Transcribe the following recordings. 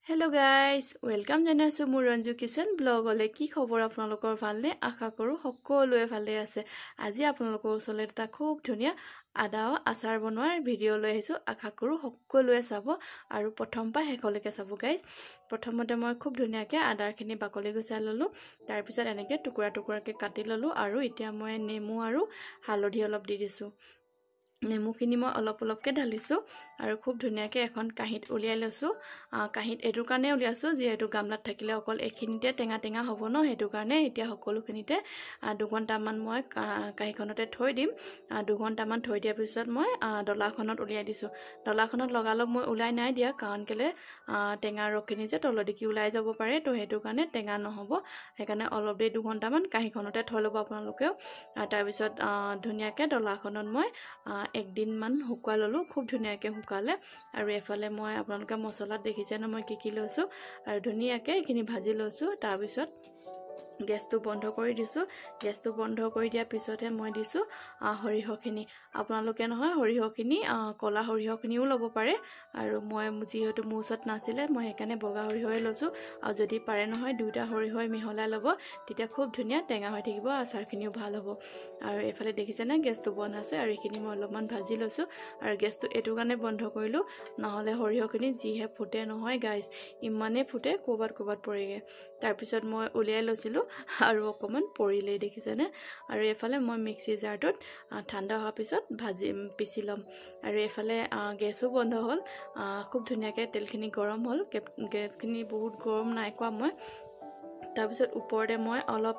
Hello guys, welcome janasu মোৰ Ranju kitchen ব্লগলে কি খবৰ আপোনালোকৰ ভালনে আশা কৰো সকলোৱে ভালে আছে আজি আপোনালোকৰ ওচৰলে এটা খুব ধুনিয়া আদা আচাৰ বনোৱাৰ ভিডিও লৈ আহিছো আশা কৰো সকলোৱে চাব আৰু প্ৰথম পা হেকলৈকে চাব গাইস প্ৰথমতে মই খুব ধুনিয়াকে আদাৰখিনি বাকলি গুচাই ললো তাৰ পিছত এনেকে টুকুৰা টুকুৰাকে কাটি ললো আৰু এতিয়া মই নেমু আৰু হালধি অলপ দি দিছো নেমুখিনি মই অলপ অলপকে ঢালিছো আৰু খুব ধুনিয়াকে এখন কাহিত উলিয়াই লৈছো কাহিত এটো কাৰণে উলিয়াছো যেহেতু গামলাত থাকিলে অকল এখিনিতে টেঙা টেঙা হ'ব ন হেতু কাৰণে এতিয়া সকলোখিনিতে 2 ঘণ্টামান মই কাহিখনতে থৈ দিম 2 ঘণ্টামান থৈ দিয়াৰ পিছত মই ডলাখনত উলিয়াই দিছো ডলাখনত লগালগ মই উলাই নাই দিয়া কাৰণ কেলে টেঙা ৰখিনি যে তলদিকি উলাই যাব পাৰে তো হেতু কাৰণে টেঙা নহব সেইকাৰণে অলপ দেৰি 2 ঘণ্টামান কাহিখনতে থৈ লব আপোনালোকেও তাৰ পিছত ধুনিয়াকে ডলাখনত মই একদিন মান হুকুৱা ললো খুব ধুনিয়াকে হুকালে আৰু এফালে মই আপোনালোকে মছলা দেখিছে ন মই কি লৈছো আৰু ধুনিয়াকে এখিনি ভাজি লৈছো তাৰ পিছত গেছটো বন্ধ কৰি দিছো গেছটো বন্ধ কৰি দিয়া পিছতহে মই দিছো হৰিহখিনি আপোনালোকে নহয় হৰিহখিনি কলা হৰিহখিনিও লব পাৰে আৰু মই যিহেতু মুছত নাছিলে মই সেইকাৰণে বগা হৰিহই লৈছো আৰু যদি পাৰে নহয় দুটা হৰিহই মিহলাই লব তেতিয়া খুব ধুনিয়া টেঙা হৈ থাকিব আচাৰখিনিও ভাল হ'ব আৰু এফালে দেখিছে না গেছটো বন্ধ আছে আৰু এখিনি মই অলপমান ভাজি লৈছো আৰু গেছটো এটো কাৰণে বন্ধ কৰিলো নহলে হৰিহখিনি যিহে ফুটে নহয় গাইস ইমানে ফুটে কোবাত পৰিগে তাৰ পিছত মই উলিয়াই লৈছিলো আৰু অকমান পৰিলে দেখিছেনে আৰু এফালে মই মিক্সি জাৰটোত ঠাণ্ডা হোৱাৰ পিছত ভাজি পিছি লম আৰু এফালে গেছও বন্ধ হ'ল খুব ধুনিয়াকে তেলখিনি গৰম হ'ল গেছখিনি বহুত গৰম নাই কোৱা মই তাৰ পিছত ওপৰতে মই অলপ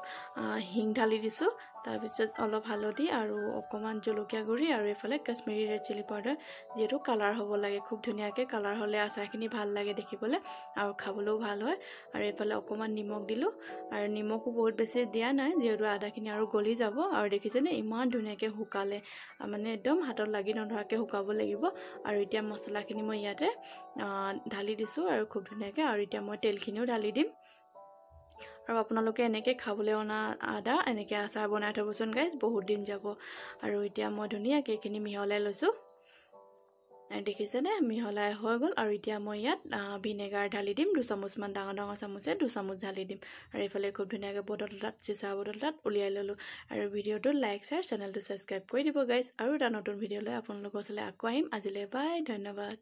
হিং ঢালি দিছো তাৰ পিছত অলপ হালধি আৰু অকমান জলকীয়া গুৰি আৰু এফালে কাশ্মীৰী ৰেড চিলি পাউডাৰ যেটো কালাৰ হ'ব লাগে খুব ধুনিয়াকে কালাৰ হলে আচাৰখিনি ভাল লাগে দেখিবলে আৰু খাবলৈও ভাল হয় আৰু এফালে অকমান নিমখ দিলো আৰু নিমখও বহুত বেছি দিয়া নাই যেটো আদাখিনি আৰু গলি যাব আৰু দেখিছেনে ইমান ধুনিয়াকে হুকালে মানে একদম হাতত লাগি নধৰাকে হুকাব লাগিব আৰু এতিয়া মছলাখিনি মই ইয়াতে ঢালি দিছো আৰু খুব ধুনিয়াকে আৰু এতিয়া মই তেলখিনিও ঢালি দিম আৰু আপোনালোকে এনেকে খাবলৈ অনা আদা এনেকে আচাৰ বনাই থবচোন গাইস বহুত দিন যাব আৰু এতিয়া মই ধুনিয়াকে এখিনি মিহলাই লৈছো দেখিছেনে মিহলাই হৈ গল আৰু এতিয়া মই ইয়াত ভিনেগাৰ ঢালি দিম 2 চামুচ মান ডাঙৰ চামুচে 2 চামুচ ঢালি দিম আৰু এফালে খুব ধুনিয়াকে বটলটাত চিচা বটলটাত উলিয়াই ললো আৰু ভিডিওটো লাইক শেয়াৰ চেনেলটো সাবস্ক্ৰাইব কৰি দিব গাইস আৰু এটা নতুন ভিডিও লৈ আপোনালোকৰ ওচৰলৈ আকৌ আহিম আজিলৈ বাই ধন্যবাদ